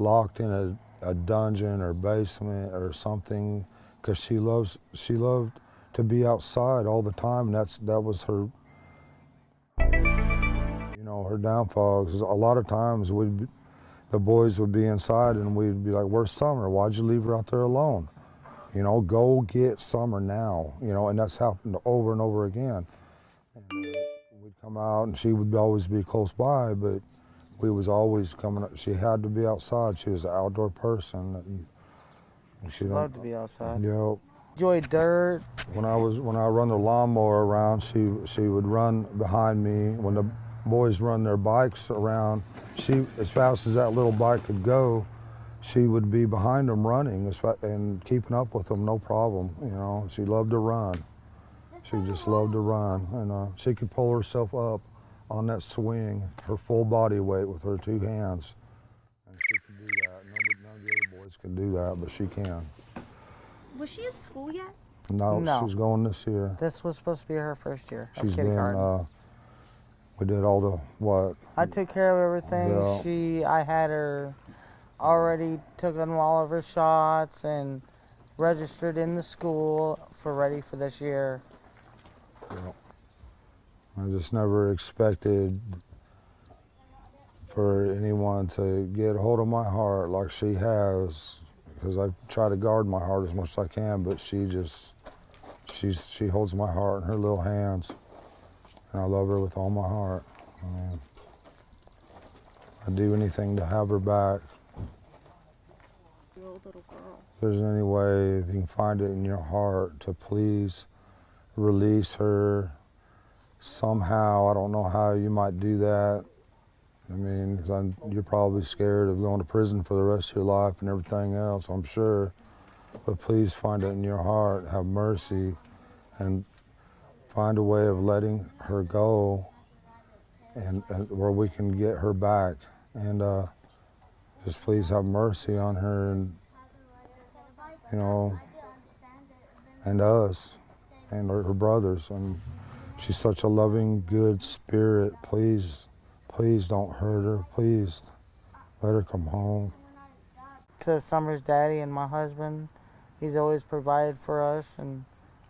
locked in a dungeon or basement or something, because she loved to be outside all the time. And that was her, her downfall. 'Cause a lot of times the boys would be inside and we'd be like, "Where's Summer? Why'd you leave her out there alone? Go get Summer now." And that's happened over and over again. And we'd come out and she would always be close by, but we was always coming up. She had to be outside. She was an outdoor person. And she loved to be outside. Enjoy dirt. When I run the lawnmower around, she would run behind me. When the boys run their bikes around, she, as fast as that little bike could go, she would be behind them running and keeping up with them, no problem. She loved to run. She just loved to run, and she could pull herself up on that swing, her full body weight with her two hands, and she can do that. None of the other boys can do that, but she can. Was she in school yet? No, she's going this year. This was supposed to be her first year. She's been. We did all the what? I took care of everything. Yeah. I had her already taken all of her shots and registered in the school ready for this year. Yeah. I just never expected for anyone to get a hold of my heart like she has, because I try to guard my heart as much as I can, but she holds my heart in her little hands, and I love her with all my heart. I'd do anything to have her back. Your old little girl. If there's any way, if you can find it in your heart to please release her somehow. I don't know how you might do that. Because you're probably scared of going to prison for the rest of your life and everything else, I'm sure. But please find it in your heart, have mercy, and find a way of letting her go, and where we can get her back. And just please have mercy on her, and and us, and her brothers. And she's such a loving, good spirit. Please don't hurt her. Please let her come home. To Summer's daddy and my husband, he's always provided for us and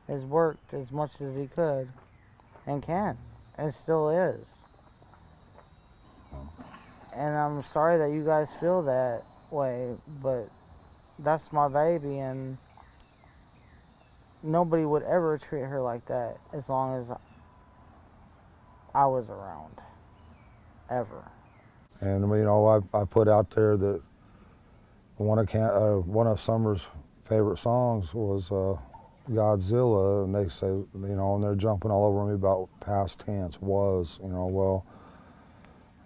has worked as much as he could and can and still is. And I'm sorry that you guys feel that way, but that's my baby, and nobody would ever treat her like that as long as I was around, ever. And I put out there that one of Summer's favorite songs was Godzilla, and they say, and they're jumping all over me about past tense was, well,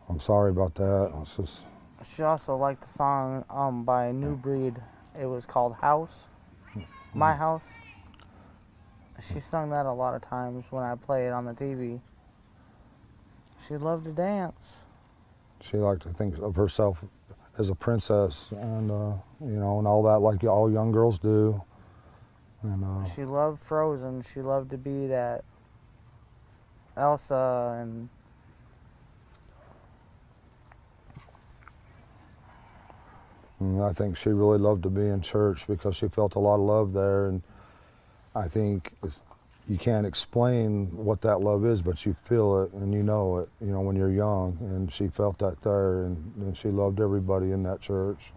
I'm sorry about that. It's just. She also liked the song by New Breed. It was called House, My House. She sung that a lot of times when I play it on the TV. She loved to dance. She liked to think of herself as a princess, and and all that, like all young girls do. And she loved Frozen. She loved to be that Elsa, and I think she really loved to be in church because she felt a lot of love there. And I think you can't explain what that love is, but you feel it and you know it, when you're young. And she felt that there, and she loved everybody in that church.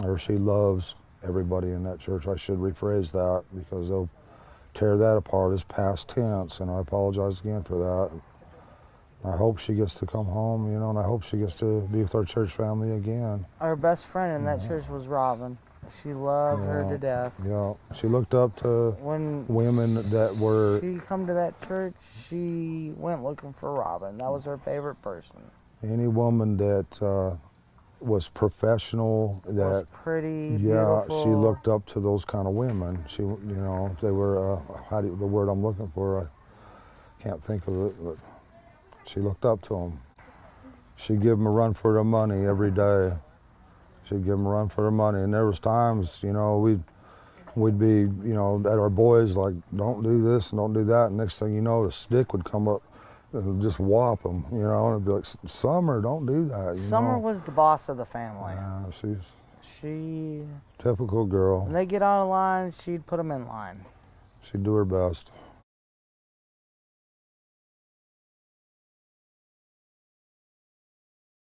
Or she loves everybody in that church. I should rephrase that, because they'll tear that apart as past tense, and I apologize again for that. I hope she gets to come home, and I hope she gets to be with our church family again. Our best friend in that church was Robin. She loved her to death. Yeah, she looked up to women that were. She come to that church, she went looking for Robin. That was her favorite person. Any woman that was professional, that was pretty, beautiful. She looked up to those kind of women. She, they were the word I'm looking for, I can't think of it, but she looked up to them. She'd give them a run for their money every day. She'd give them a run for their money, and there was times, we'd be, at our boys like, don't do this and don't do that. And next thing you know, a stick would come up just whop them, you know, and it'd be like, Summer, don't do that. You Summer know? was the boss of the family. She's She, a typical girl. when they get out of line, she'd put them in line. She'd do her best.